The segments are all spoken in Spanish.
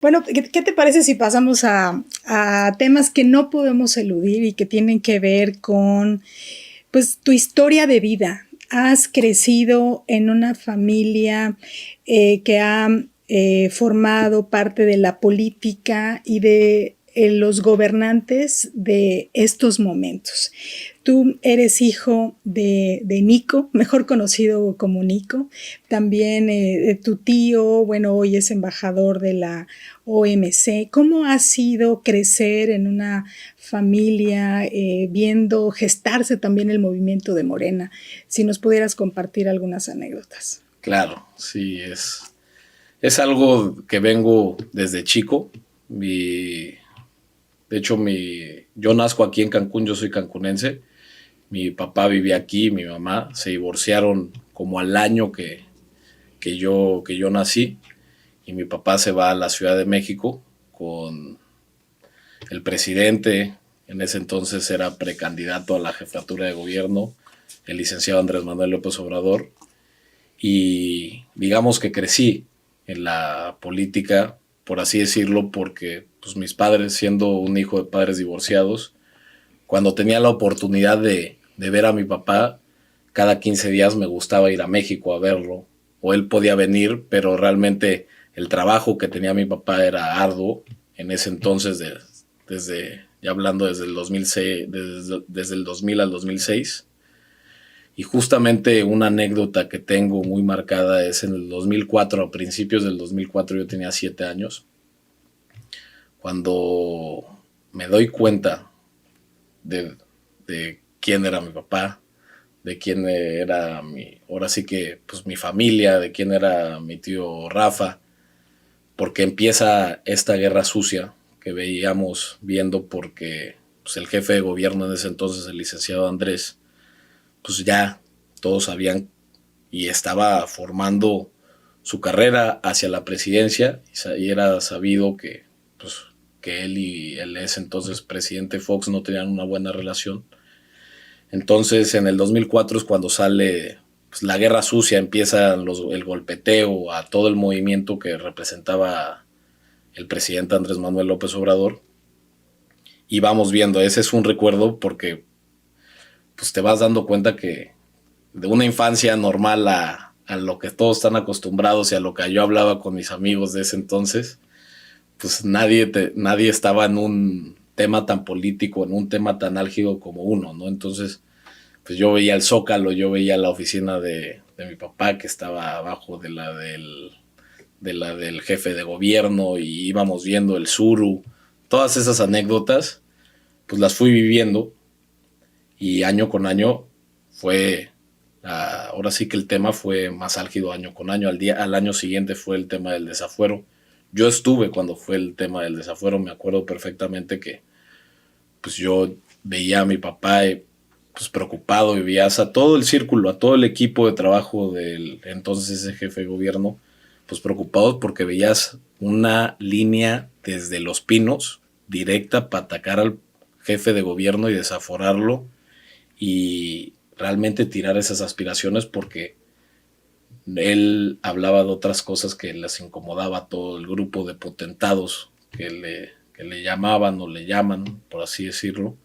Bueno, ¿qué te parece si pasamos a temas que no podemos eludir y que tienen que ver con, pues, tu historia de vida? Has crecido en una familia que ha formado parte de la política y de los gobernantes de estos momentos. Tú eres hijo de Nico, mejor conocido como Nico. También tu tío, bueno, hoy es embajador de la OMC. ¿Cómo ha sido crecer en una familia viendo gestarse también el movimiento de Morena? Si nos pudieras compartir algunas anécdotas. Claro, sí, es algo que vengo desde chico. De hecho, yo nazco aquí en Cancún, yo soy cancunense. Mi papá vivía aquí, mi mamá. Se divorciaron como al año que yo nací. Y mi papá se va a la Ciudad de México con el presidente. En ese entonces era precandidato a la jefatura de gobierno, el licenciado Andrés Manuel López Obrador. Y digamos que crecí en la política, por así decirlo, porque pues, mis padres, siendo un hijo de padres divorciados, cuando tenía la oportunidad de ver a mi papá, cada 15 días me gustaba ir a México a verlo, o él podía venir, pero realmente el trabajo que tenía mi papá era arduo en ese entonces, ya hablando desde el 2006, desde el 2000 al 2006. Y justamente una anécdota que tengo muy marcada es en el 2004, a principios del 2004, yo tenía 7 años, cuando me doy cuenta de quién era mi papá, de quién era ahora sí que pues mi familia, de quién era mi tío Rafa, porque empieza esta guerra sucia que veíamos viendo porque pues, el jefe de gobierno en ese entonces, el licenciado Andrés, pues ya todos sabían y estaba formando su carrera hacia la presidencia y era sabido que, pues, que él y el ese entonces presidente Fox no tenían una buena relación. Entonces en el 2004 es cuando sale pues, la guerra sucia, empieza el golpeteo a todo el movimiento que representaba el presidente Andrés Manuel López Obrador. Y vamos viendo, ese es un recuerdo porque pues, te vas dando cuenta que de una infancia normal a lo que todos están acostumbrados y a lo que yo hablaba con mis amigos de ese entonces, pues nadie estaba en un tema tan político, en un tema tan álgido como uno, ¿no? Entonces, pues yo veía el Zócalo, yo veía la oficina de mi papá que estaba abajo de la del jefe de gobierno y íbamos viendo el Suru, todas esas anécdotas, pues las fui viviendo y año con año fue ahora sí que el tema fue más álgido año con año. Al año siguiente fue el tema del desafuero. Yo estuve cuando fue el tema del desafuero, me acuerdo perfectamente que pues yo veía a mi papá pues preocupado y veía a todo el círculo, a todo el equipo de trabajo del entonces ese jefe de gobierno, pues preocupados porque veías una línea desde Los Pinos directa para atacar al jefe de gobierno y desaforarlo y realmente tirar esas aspiraciones porque él hablaba de otras cosas que les incomodaba a todo el grupo de potentados que le llamaban o le llaman, por así decirlo.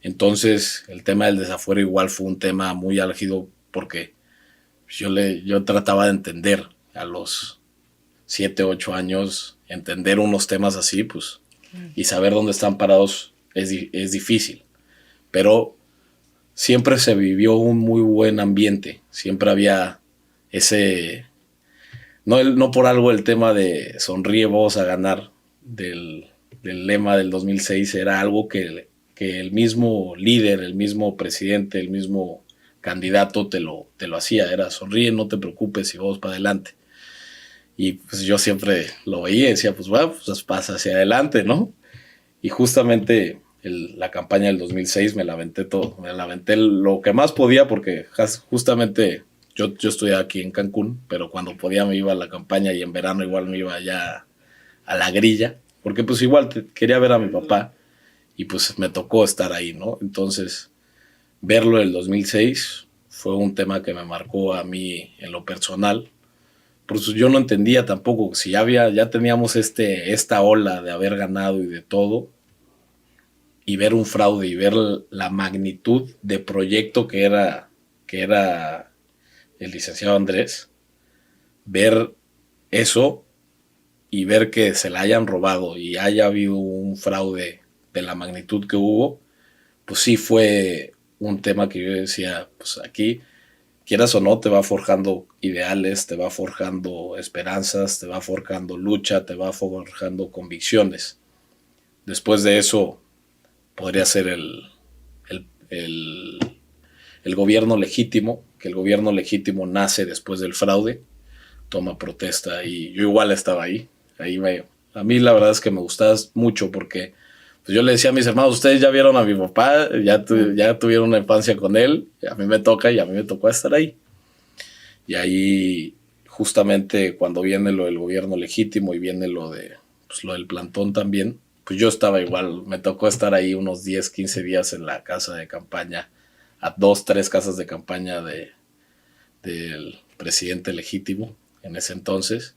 Entonces el tema del desafuero igual fue un tema muy álgido porque yo trataba de entender a los 7 8 años, entender unos temas así, pues, y saber dónde están parados es difícil. Pero siempre se vivió un muy buen ambiente, siempre había ese, no por algo el tema de sonríe vos a ganar del lema del 2006 era algo que el mismo líder, el mismo presidente, el mismo candidato te lo hacía, era sonríe, no te preocupes y vamos para adelante. Y pues yo siempre lo veía y decía, pues bueno, pues pasa hacia adelante, ¿no? Y justamente la campaña del 2006 me la aventé todo, me la aventé lo que más podía porque justamente yo estudiaba aquí en Cancún, pero cuando podía me iba a la campaña y en verano igual me iba allá a la grilla, porque pues igual quería ver a mi papá y pues me tocó estar ahí, ¿no? Entonces, verlo en el 2006 fue un tema que me marcó a mí en lo personal, por eso yo no entendía tampoco, si ya teníamos esta ola de haber ganado y de todo, y ver un fraude y ver la magnitud de proyecto que era el licenciado Andrés, ver eso y ver que se la hayan robado y haya habido un fraude de la magnitud que hubo, pues sí fue un tema que yo decía, pues aquí, quieras o no, te va forjando ideales, te va forjando esperanzas, te va forjando lucha, te va forjando convicciones. Después de eso podría ser el, el, el gobierno legítimo, que el gobierno legítimo nace después del fraude, toma protesta y yo igual estaba ahí. A mí la verdad es que me gustaba mucho porque pues yo le decía a mis hermanos, ustedes ya vieron a mi papá, ya tuvieron una infancia con él, a mí me toca y a mí me tocó estar ahí. Y ahí justamente cuando viene lo del gobierno legítimo y viene lo del plantón también, pues yo estaba igual, me tocó estar ahí unos 10, 15 días en la casa de campaña, a 2, 3 casas de campaña del presidente legítimo en ese entonces.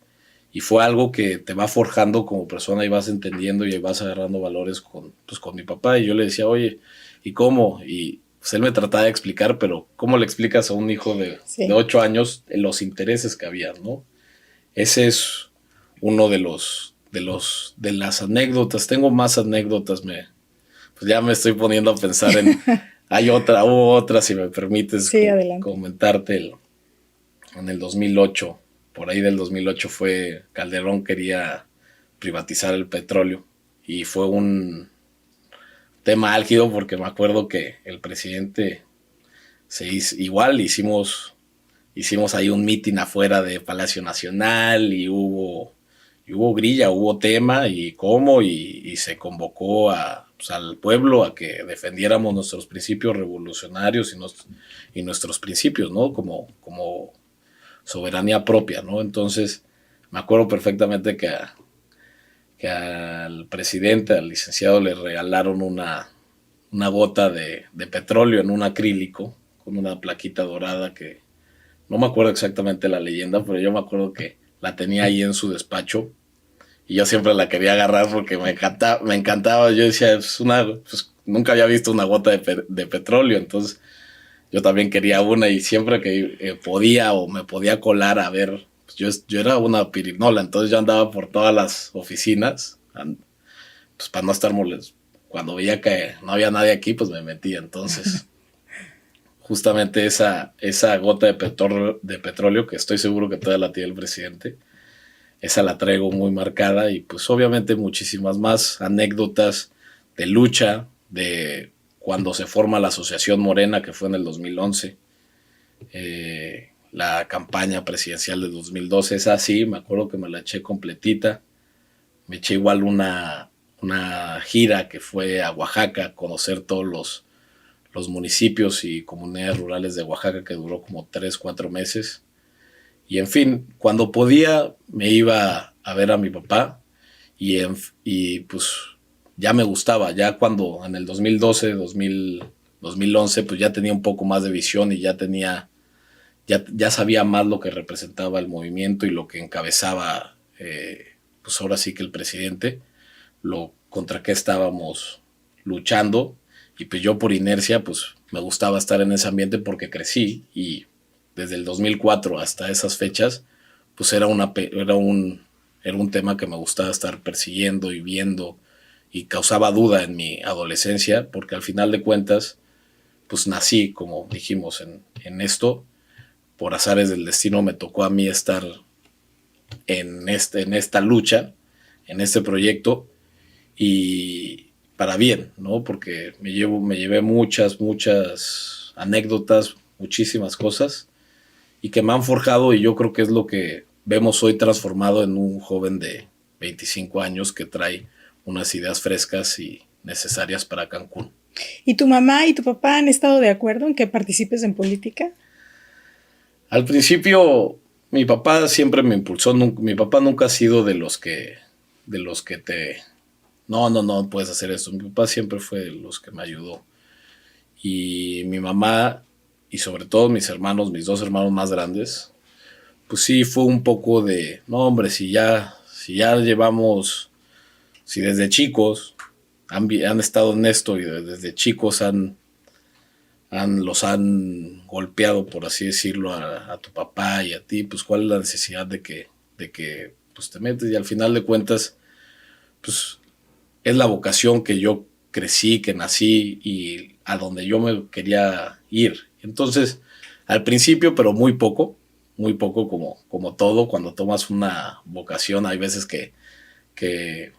Y fue algo que te va forjando como persona y vas entendiendo y vas agarrando valores con mi papá. Y yo le decía, oye, ¿y cómo? Y pues él me trataba de explicar, pero ¿cómo le explicas a un hijo de 8 años los intereses que había, ¿no? Ese es uno de las anécdotas. Tengo más anécdotas, pues ya me estoy poniendo a pensar hubo otra, si me permites comentarte. En el 2008, por ahí del 2008 Calderón quería privatizar el petróleo y fue un tema álgido porque me acuerdo que el presidente hicimos ahí un mitin afuera de Palacio Nacional y hubo grilla, hubo tema y se convocó al pueblo a que defendiéramos nuestros principios revolucionarios y nuestros principios, ¿no? Como soberanía propia, ¿no? Entonces, me acuerdo perfectamente que al presidente, al licenciado, le regalaron una gota de petróleo en un acrílico con una plaquita dorada que no me acuerdo exactamente la leyenda, pero yo me acuerdo que la tenía ahí en su despacho y yo siempre la quería agarrar porque me encantaba. Yo decía, pues nunca había visto una gota de petróleo, entonces yo también quería una y siempre que podía o me podía colar a ver, pues yo era una pirinola, entonces yo andaba por todas las oficinas, pues para no estar molesto. Cuando veía que no había nadie aquí, pues me metía. Entonces, justamente esa gota de petróleo, que estoy seguro que todavía la tiene el presidente, esa la traigo muy marcada y pues obviamente muchísimas más anécdotas de lucha, de cuando se forma la Asociación Morena, que fue en el 2011, la campaña presidencial de 2012, esa sí, me acuerdo que me la eché completita, me eché igual una gira que fue a Oaxaca, a conocer todos los municipios y comunidades rurales de Oaxaca, que duró como 3, 4 meses, y en fin, cuando podía me iba a ver a mi papá y pues ya me gustaba, ya cuando en el 2012, 2011, pues ya tenía un poco más de visión y ya sabía más lo que representaba el movimiento y lo que encabezaba, pues ahora sí que el presidente, lo contra qué estábamos luchando, y pues yo por inercia, pues me gustaba estar en ese ambiente porque crecí y desde el 2004 hasta esas fechas, pues era un tema que me gustaba estar persiguiendo y viendo y causaba duda en mi adolescencia, porque al final de cuentas, pues nací, como dijimos, en esto, por azares del destino me tocó a mí estar en esta lucha, en este proyecto, y para bien, ¿no? Porque me llevé muchas anécdotas, muchísimas cosas, y que me han forjado, y yo creo que es lo que vemos hoy transformado en un joven de 25 años que trae unas ideas frescas y necesarias para Cancún. ¿Y tu mamá y tu papá han estado de acuerdo en que participes en política? Al principio, mi papá siempre me impulsó. Mi papá nunca ha sido de los que no puedes hacer esto. Mi papá siempre fue de los que me ayudó. Y mi mamá, y sobre todo mis 2 hermanos más grandes, pues sí fue un poco de, no hombre, si ya llevamos, si desde chicos han estado en esto y desde chicos los han golpeado, por así decirlo, a tu papá y a ti, pues cuál es la necesidad de que pues te metes, y al final de cuentas, pues es la vocación que yo crecí, que nací y a donde yo me quería ir. Entonces, al principio, pero muy poco como todo, cuando tomas una vocación, hay veces que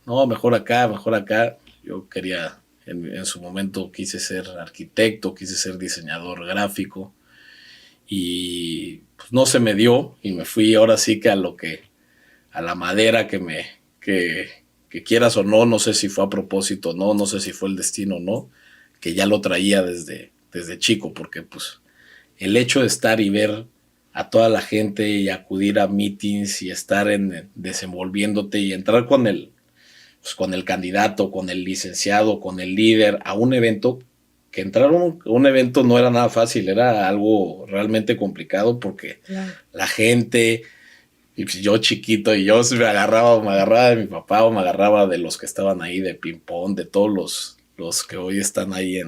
no, mejor acá, mejor acá. Yo quería, en su momento quise ser arquitecto, quise ser diseñador gráfico y pues no se me dio y me fui ahora sí que a la madera que quieras o no, no sé si fue a propósito o no, no sé si fue el destino o no, que ya lo traía desde chico, porque pues el hecho de estar y ver a toda la gente y acudir a meetings y estar desenvolviéndote y entrar con el candidato, con el licenciado, con el líder a un evento, que entrar a un evento no era nada fácil, era algo realmente complicado porque la gente, y pues yo chiquito, y yo me agarraba de mi papá o me agarraba de los que estaban ahí de ping-pong, de todos los que hoy están ahí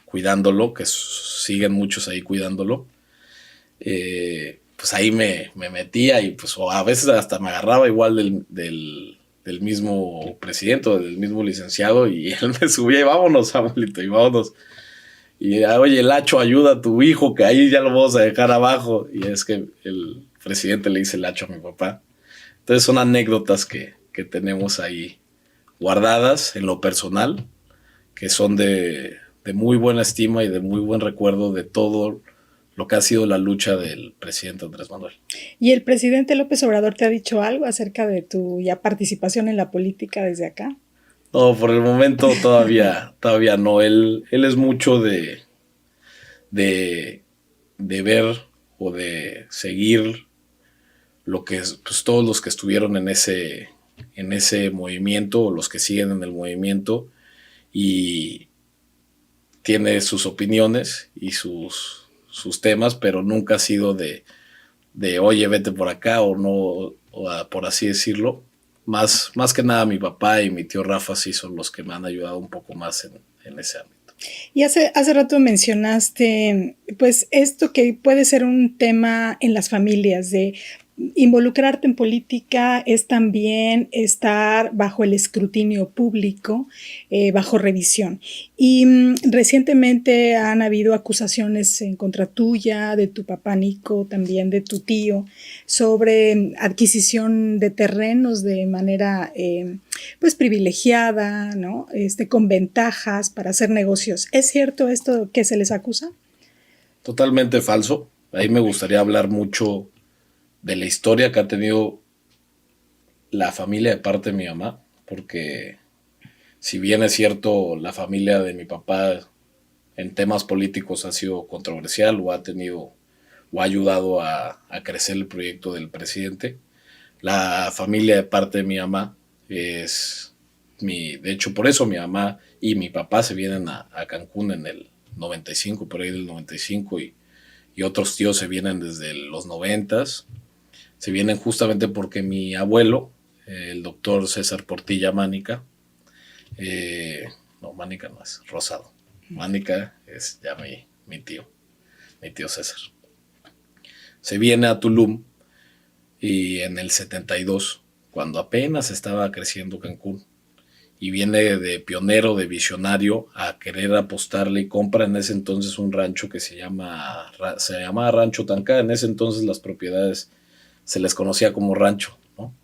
cuidándolo, que siguen muchos ahí cuidándolo. Pues ahí me metía y pues a veces hasta me agarraba igual del mismo presidente o del mismo licenciado y él me subía y vámonos, Samuelito, y vámonos. Y oye, Lacho, ayuda a tu hijo, que ahí ya lo vamos a dejar abajo. Y es que el presidente le dice Lacho a mi papá. Entonces son anécdotas que tenemos ahí guardadas en lo personal, que son de muy buena estima y de muy buen recuerdo de todo lo que ha sido la lucha del presidente Andrés Manuel. ¿Y el presidente López Obrador te ha dicho algo acerca de tu ya participación en la política desde acá? No, por el momento todavía no. Él es mucho de ver o de seguir lo que es, pues, todos los que estuvieron en ese movimiento o los que siguen en el movimiento, y tiene sus opiniones y sus temas, pero nunca ha sido de oye, vete por acá o no, por así decirlo. Más que nada mi papá y mi tío Rafa sí son los que me han ayudado un poco más en ese ámbito. Y hace rato mencionaste, pues, esto que puede ser un tema en las familias, de involucrarte en política es también estar bajo el escrutinio público, bajo revisión. Y recientemente han habido acusaciones en contra tuya, de tu papá Nico, también de tu tío, sobre adquisición de terrenos de manera pues privilegiada, ¿no? Con ventajas para hacer negocios. ¿Es cierto esto que se les acusa? Totalmente falso. Ahí me gustaría hablar mucho de la historia que ha tenido la familia de parte de mi mamá, porque si bien es cierto, la familia de mi papá en temas políticos ha sido controversial o ha ayudado a crecer el proyecto del presidente, la familia de parte de mi mamá de hecho por eso mi mamá y mi papá se vienen a Cancún en el 95, por ahí del 95, y otros tíos se vienen desde los 90s. Se vienen justamente porque mi abuelo, el doctor César Portilla Mánica, no, Mánica no es, Rosado. Mánica es ya mi tío César. Se viene a Tulum y en el 72, cuando apenas estaba creciendo Cancún, y viene de pionero, de visionario, a querer apostarle y compra en ese entonces un rancho que se llamaba Rancho Tancá. En ese entonces las propiedades se les conocía como rancho, ¿no?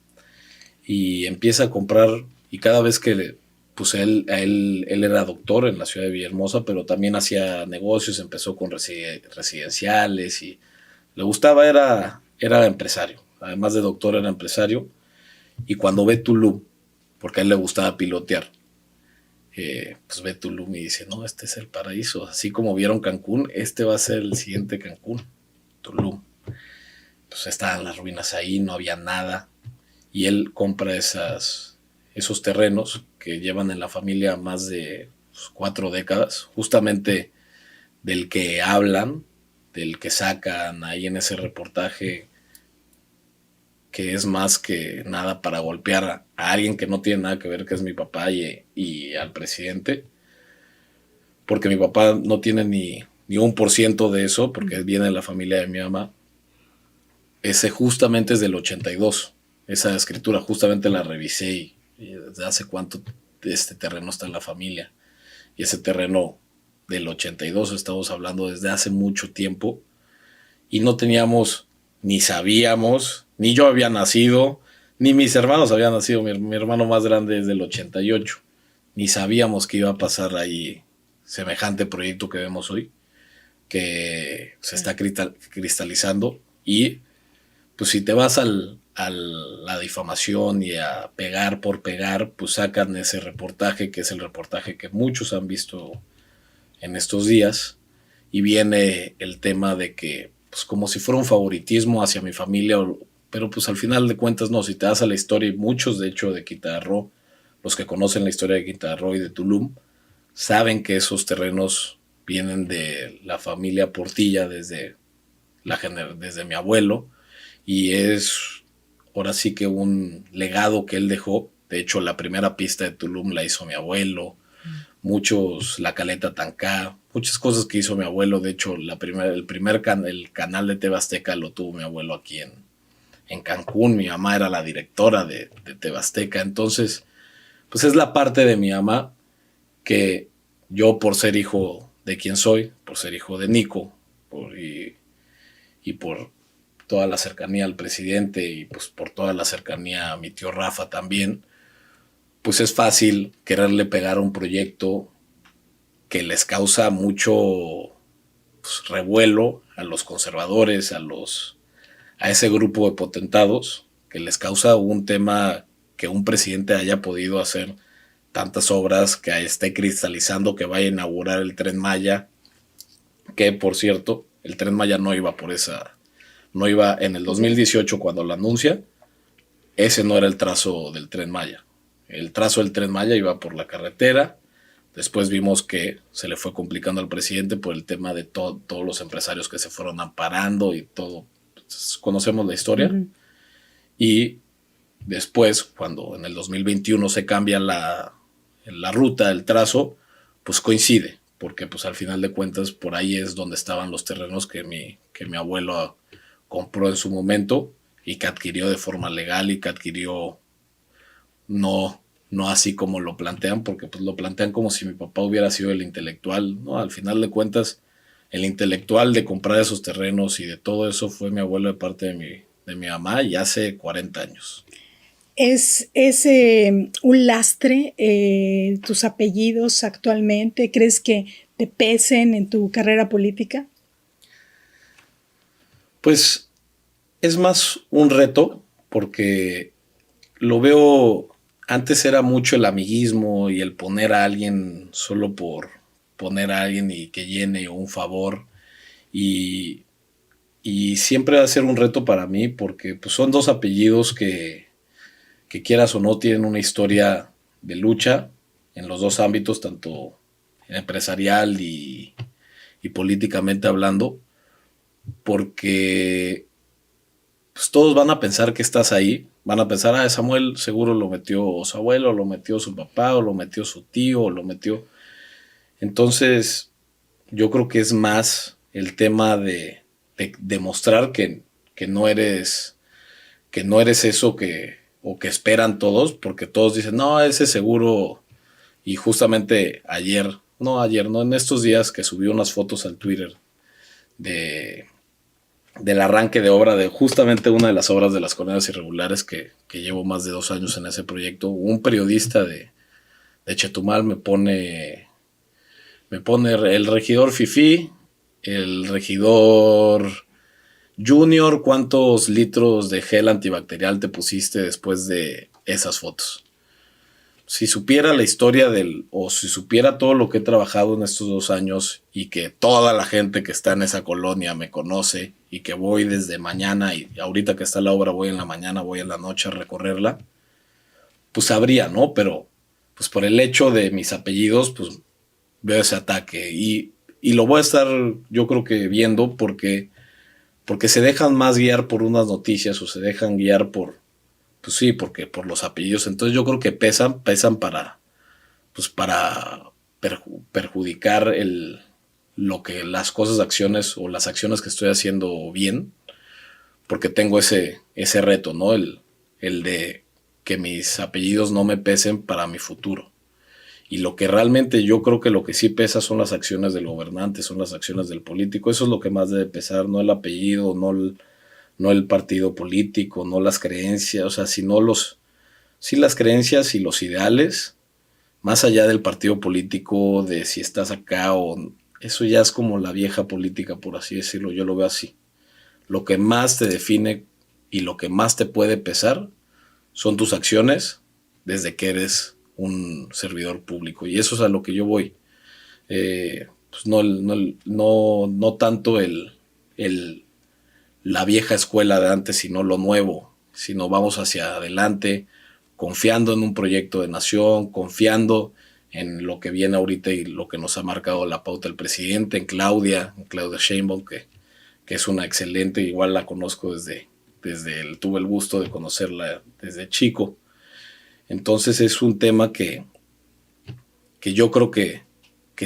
Y empieza a comprar, y cada vez que, pues él era doctor en la ciudad de Villahermosa, pero también hacía negocios, empezó con residenciales y le gustaba, era empresario, además de doctor era empresario, y cuando ve Tulum, porque a él le gustaba pilotear, pues ve Tulum y dice, no, este es el paraíso, así como vieron Cancún, este va a ser el siguiente Cancún, Tulum. Pues estaban las ruinas ahí, no había nada, y él compra esos terrenos que llevan en la familia más de 4 décadas, justamente del que hablan, del que sacan ahí en ese reportaje que es más que nada para golpear a alguien que no tiene nada que ver, que es mi papá y al presidente, porque mi papá no tiene ni 1% de eso, porque viene de la familia de mi mamá. Ese justamente es del 82. Esa escritura justamente la revisé y desde hace cuánto este terreno está en la familia. Y ese terreno del 82 estamos hablando desde hace mucho tiempo y no teníamos, ni sabíamos, ni yo había nacido, ni mis hermanos habían nacido. Mi hermano más grande es del 88. Ni sabíamos que iba a pasar ahí semejante proyecto que vemos hoy, que se está cristalizando. Y pues si te vas a la difamación y a pegar por pegar, pues sacan ese reportaje, que es el reportaje que muchos han visto en estos días, y viene el tema de que, pues como si fuera un favoritismo hacia mi familia, pero pues al final de cuentas no, si te das a la historia, y muchos de hecho de Quintana Roo, los que conocen la historia de Quintana Roo y de Tulum, saben que esos terrenos vienen de la familia Portilla desde mi abuelo, y es ahora sí que un legado que él dejó. De hecho, la primera pista de Tulum la hizo mi abuelo, la Caleta Tancá, muchas cosas que hizo mi abuelo. De hecho, el canal de TV Azteca lo tuvo mi abuelo aquí en Cancún. Mi mamá era la directora de TV Azteca. Entonces, pues es la parte de mi mamá que yo, por ser hijo de quien soy, por ser hijo de Nico, y por toda la cercanía al presidente y pues por toda la cercanía a mi tío Rafa también, pues es fácil quererle pegar a un proyecto que les causa mucho pues, revuelo a los conservadores, a ese grupo de potentados, que les causa un tema que un presidente haya podido hacer tantas obras, que esté cristalizando, que vaya a inaugurar el Tren Maya, que por cierto, el Tren Maya no iba en el 2018 cuando lo anuncia, ese no era el trazo del Tren Maya. El trazo del Tren Maya iba por la carretera. Después vimos que se le fue complicando al presidente por el tema de todos los empresarios que se fueron amparando y todo. Entonces, conocemos la historia. Uh-huh. Y después, cuando en el 2021 se cambia la ruta, el trazo, pues coincide, porque pues al final de cuentas por ahí es donde estaban los terrenos que mi abuelo compró en su momento y que adquirió de forma legal y que adquirió no así como lo plantean, porque pues lo plantean como si mi papá hubiera sido el intelectual, ¿no? Al final de cuentas, el intelectual de comprar esos terrenos y de todo eso fue mi abuelo de parte de mi mamá, y hace 40 años. ¿Es un lastre tus apellidos actualmente? ¿Crees que te pesen en tu carrera política? Pues es más un reto, porque lo veo, antes era mucho el amiguismo y el poner a alguien solo por poner a alguien y que llene un favor, y siempre va a ser un reto para mí, porque pues son dos apellidos que quieras o no tienen una historia de lucha en los dos ámbitos, tanto empresarial y políticamente hablando, porque pues todos van a pensar que estás ahí, van a pensar, Samuel seguro lo metió su abuelo, lo metió su papá, o lo metió su tío, o lo metió. Entonces, yo creo que es más el tema de demostrar que no eres eso que esperan todos, porque todos dicen, no, ese seguro. Y justamente en estos días que subí unas fotos al Twitter del arranque de obra de justamente una de las obras de las Colinas Irregulares, que llevo más de 2 años en ese proyecto. Un periodista de Chetumal me pone el regidor Fifi, el regidor Junior, ¿cuántos litros de gel antibacterial te pusiste después de esas fotos? Si supiera la historia o si supiera todo lo que he trabajado en estos 2 años, y que toda la gente que está en esa colonia me conoce, y que voy desde mañana, y ahorita que está la obra voy en la mañana, voy en la noche a recorrerla, pues sabría, ¿no? Pero pues por el hecho de mis apellidos, pues veo ese ataque, y lo voy a estar yo creo que viendo, porque porque se dejan más guiar por unas noticias o se dejan guiar pues sí, porque por los apellidos. Entonces yo creo que pesan para perjudicar las cosas, acciones o las acciones que estoy haciendo bien, porque tengo ese reto, ¿no? El de que mis apellidos no me pesen para mi futuro. Y lo que realmente yo creo que lo que sí pesa son las acciones del gobernante, son las acciones del político. Eso es lo que más debe pesar, no el apellido, no el partido político, no las creencias, o sea, sí las creencias y los ideales, más allá del partido político, de si estás acá eso ya es como la vieja política, por así decirlo, yo lo veo así. Lo que más te define y lo que más te puede pesar son tus acciones desde que eres un servidor público. Y eso es a lo que yo voy. Pues no tanto la vieja escuela de antes, sino lo nuevo, sino vamos hacia adelante, confiando en un proyecto de nación, confiando en lo que viene ahorita y lo que nos ha marcado la pauta el presidente, en Claudia Sheinbaum, que es una excelente, igual la conozco tuve el gusto de conocerla desde chico. Entonces es un tema que yo creo que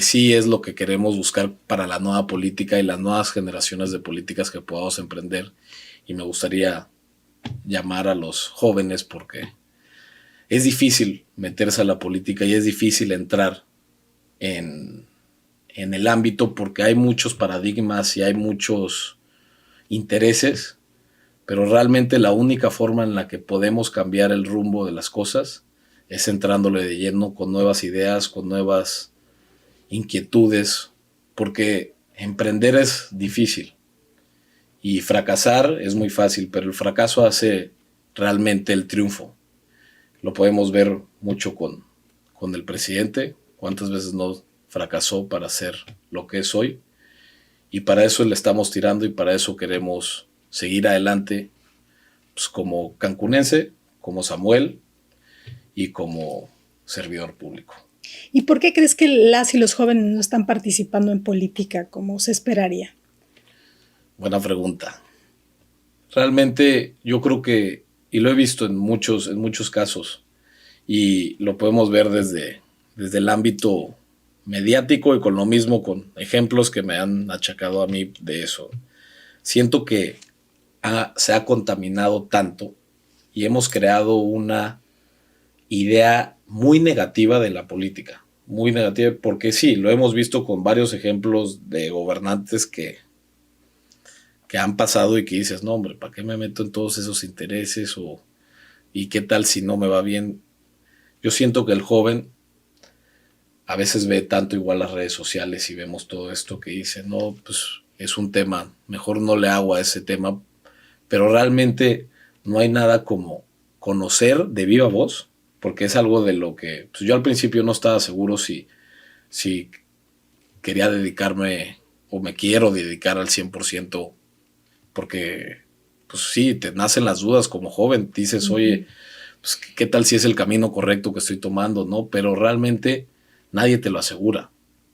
sí es lo que queremos buscar para la nueva política y las nuevas generaciones de políticas que podamos emprender. Y me gustaría llamar a los jóvenes porque es difícil meterse a la política y es difícil entrar en el ámbito porque hay muchos paradigmas y hay muchos intereses, pero realmente la única forma en la que podemos cambiar el rumbo de las cosas es entrándole de lleno con nuevas ideas, con nuevas inquietudes, porque emprender es difícil y fracasar es muy fácil, pero el fracaso hace realmente el triunfo. Lo podemos ver mucho con el presidente, cuántas veces no fracasó para ser lo que es hoy, y para eso le estamos tirando y para eso queremos seguir adelante, pues como cancunense, como Samuel y como servidor público. ¿Y por qué crees que las y los jóvenes no están participando en política como se esperaría? Buena pregunta. Realmente yo creo que, y lo he visto en muchos casos, y lo podemos ver desde el ámbito mediático y con lo mismo, con ejemplos que me han achacado a mí de eso. Siento que se ha contaminado tanto y hemos creado una idea muy negativa de la política, muy negativa, porque sí, lo hemos visto con varios ejemplos de gobernantes que han pasado y que dices, no hombre, ¿para qué me meto en todos esos intereses? ¿Y qué tal si no me va bien? Yo siento que el joven a veces ve tanto igual las redes sociales y vemos todo esto que dice, no, pues es un tema, mejor no le hago a ese tema, pero realmente no hay nada como conocer de viva voz, porque es algo de lo que pues yo al principio no estaba seguro si quería dedicarme o me quiero dedicar al 100%, porque pues sí, te nacen las dudas como joven, dices, oye, pues qué tal si es el camino correcto que estoy tomando, ¿no? Pero realmente nadie te lo asegura.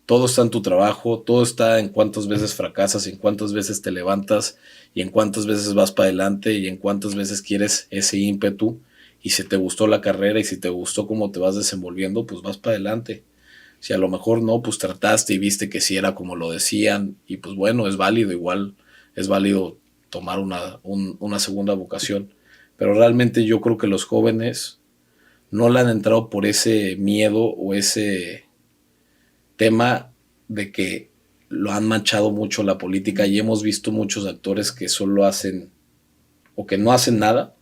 Todo está en tu trabajo, todo está en cuántas veces fracasas, en cuántas veces te levantas y en cuántas veces vas para adelante y en cuántas veces quieres ese ímpetu, y si te gustó la carrera y si te gustó cómo te vas desenvolviendo, pues vas para adelante. Si a lo mejor no, pues trataste y viste que sí era como lo decían y pues bueno, es válido, igual es válido tomar una segunda vocación. Pero realmente yo creo que los jóvenes no le han entrado por ese miedo o ese tema de que lo han manchado mucho la política, y hemos visto muchos actores que solo hacen o que no hacen nada,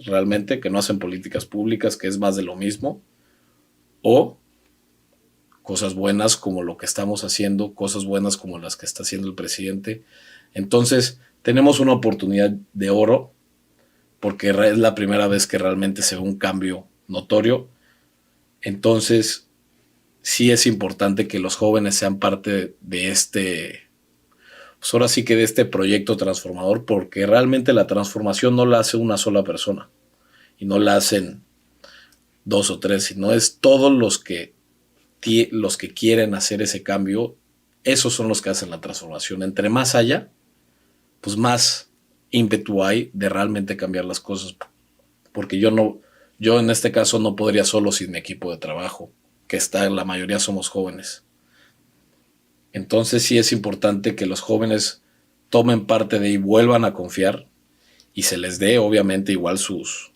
realmente, que no hacen políticas públicas, que es más de lo mismo, o cosas buenas como lo que estamos haciendo, cosas buenas como las que está haciendo el presidente. Entonces tenemos una oportunidad de oro porque es la primera vez que realmente se ve un cambio notorio. Entonces sí es importante que los jóvenes sean parte de pues ahora sí que de este proyecto transformador, porque realmente la transformación no la hace una sola persona y no la hacen dos o tres, sino es todos los que quieren hacer ese cambio, esos son los que hacen la transformación. Entre más haya, pues más ímpetu hay de realmente cambiar las cosas. Porque yo en este caso no podría solo sin mi equipo de trabajo, que la mayoría somos jóvenes. Entonces sí es importante que los jóvenes tomen parte de y vuelvan a confiar y se les dé obviamente igual sus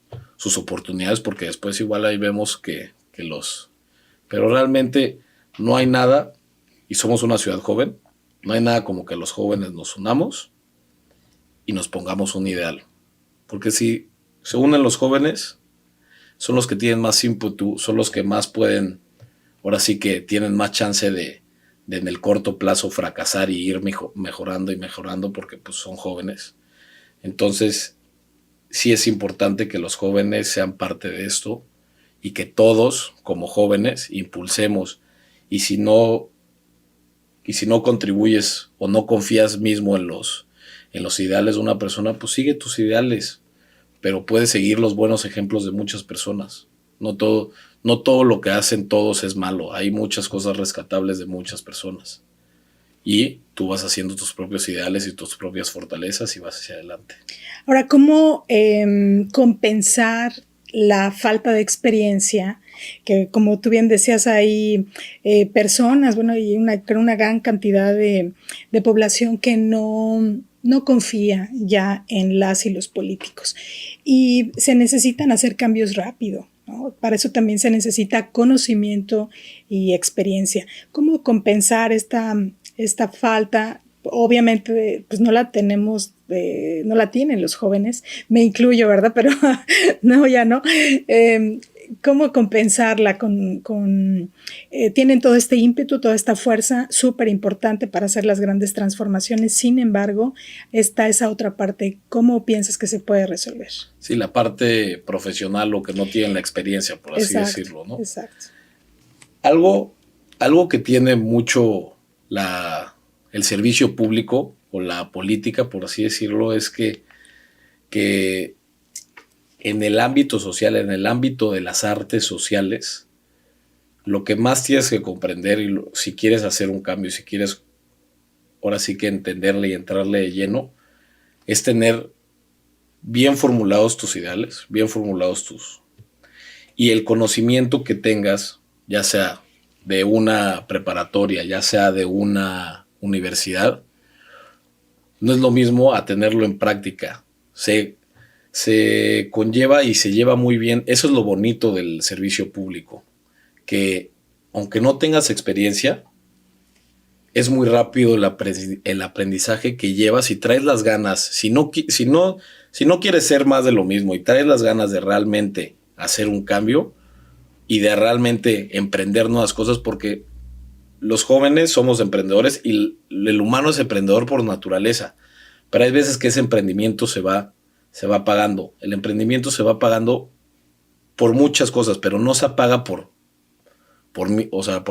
oportunidades, porque después igual ahí vemos que Pero realmente no hay nada, y somos una ciudad joven, no hay nada como que los jóvenes nos unamos y nos pongamos un ideal. Porque si se unen los jóvenes, son los que tienen más ímpetu, son los que más pueden, ahora sí que tienen más chance de en el corto plazo fracasar y ir mejorando y mejorando porque pues son jóvenes. Entonces, sí es importante que los jóvenes sean parte de esto y que todos, como jóvenes, impulsemos. Y si no contribuyes o no confías mismo en los ideales de una persona, pues sigue tus ideales, pero puedes seguir los buenos ejemplos de muchas personas. No todo lo que hacen todos es malo. Hay muchas cosas rescatables de muchas personas. Y tú vas haciendo tus propios ideales y tus propias fortalezas y vas hacia adelante. Ahora, ¿cómo compensar la falta de experiencia? Que como tú bien decías, hay personas, bueno, y una gran cantidad de población que no confía ya en las y los políticos. Y se necesitan hacer cambios rápido, ¿no? Para eso también se necesita conocimiento y experiencia. ¿Cómo compensar esta falta? Obviamente, pues no la tenemos, no la tienen los jóvenes, me incluyo, ¿verdad? Pero no, ya no. ¿Cómo compensarla tienen todo este ímpetu, toda esta fuerza súper importante para hacer las grandes transformaciones? Sin embargo, está esa otra parte. ¿Cómo piensas que se puede resolver? Sí, la parte profesional, lo que no tienen la experiencia, por así decirlo, ¿no? Exacto. Algo que tiene mucho el servicio público o la política, por así decirlo, es que en el ámbito social, en el ámbito de las artes sociales, lo que más tienes que comprender si quieres hacer un cambio, si quieres ahora sí que entenderle y entrarle de lleno, es tener bien formulados tus ideales, bien formulados y el conocimiento que tengas, ya sea de una preparatoria, ya sea de una universidad, no es lo mismo a tenerlo en práctica. Se conlleva y se lleva muy bien. Eso es lo bonito del servicio público, que aunque no tengas experiencia, es muy rápido el aprendizaje que llevas y traes las ganas. Si no quieres ser más de lo mismo y traes las ganas de realmente hacer un cambio y de realmente emprender nuevas cosas, porque los jóvenes somos emprendedores y el humano es emprendedor por naturaleza, pero hay veces que ese emprendimiento se va pagando. El emprendimiento se va pagando por muchas cosas, pero no se paga por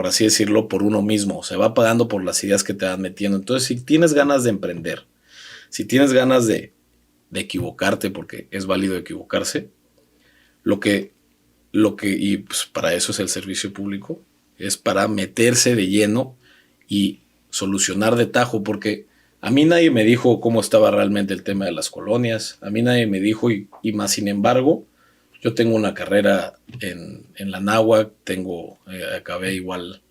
así decirlo, por uno mismo. Se va pagando por las ideas que te van metiendo. Entonces, si tienes ganas de emprender, si tienes ganas de equivocarte, porque es válido equivocarse, y pues para eso es el servicio público, es para meterse de lleno y solucionar de tajo, porque a mí nadie me dijo cómo estaba realmente el tema de las colonias, a mí nadie me dijo y más sin embargo, yo tengo una carrera en la náhuatl, acabé igual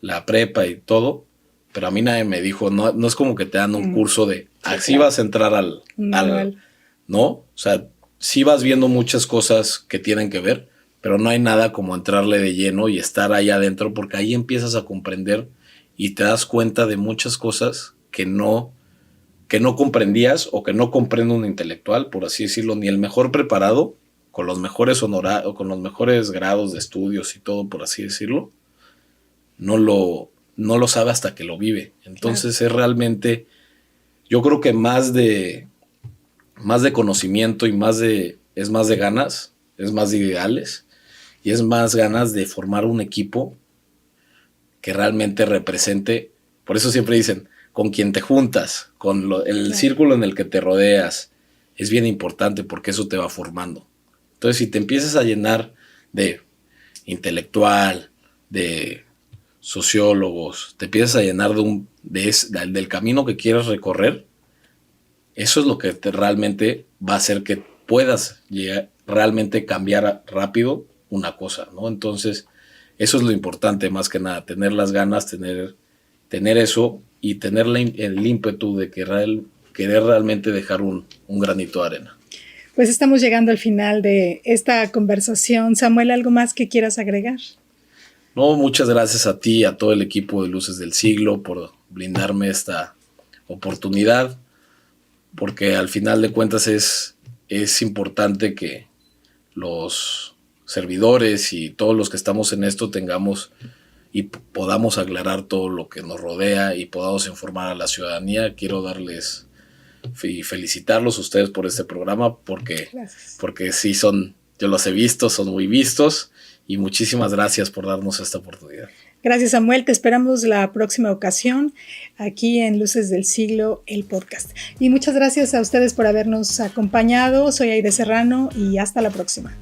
la prepa y todo, pero a mí nadie me dijo, no es como que te dan un curso de, así vas a entrar ¿no? O sea, sí vas viendo muchas cosas que tienen que ver, pero no hay nada como entrarle de lleno y estar ahí adentro, porque ahí empiezas a comprender y te das cuenta de muchas cosas que no comprendías o que no comprende un intelectual, por así decirlo, ni el mejor preparado, con los mejores honorarios, con los mejores grados de estudios y todo, por así decirlo, no lo sabe hasta que lo vive. Entonces claro. Es realmente, yo creo que más de conocimiento y es más de ganas, es más de ideales y es más ganas de formar un equipo que realmente represente. Por eso siempre dicen, con quien te juntas, con el círculo en el que te rodeas, es bien importante porque eso te va formando. Entonces, si te empiezas a llenar de intelectual, de sociólogos, te empiezas a llenar del camino que quieres recorrer, eso es lo que realmente va a hacer que puedas realmente cambiar rápido una cosa, ¿no? Entonces, eso es lo importante más que nada, tener las ganas, tener eso y tener el ímpetu de querer realmente dejar un granito de arena. Pues estamos llegando al final de esta conversación. Samuel, ¿algo más que quieras agregar? No, muchas gracias a ti y a todo el equipo de Luces del Siglo por brindarme esta oportunidad, porque al final de cuentas es importante que los servidores y todos los que estamos en esto tengamos y podamos aclarar todo lo que nos rodea y podamos informar a la ciudadanía. Quiero darles y felicitarlos a ustedes por este programa porque sí yo los he visto, son muy vistos y muchísimas gracias por darnos esta oportunidad. Gracias, Samuel. Te esperamos la próxima ocasión aquí en Luces del Siglo, el podcast. Y muchas gracias a ustedes por habernos acompañado. Soy Aide Serrano y hasta la próxima.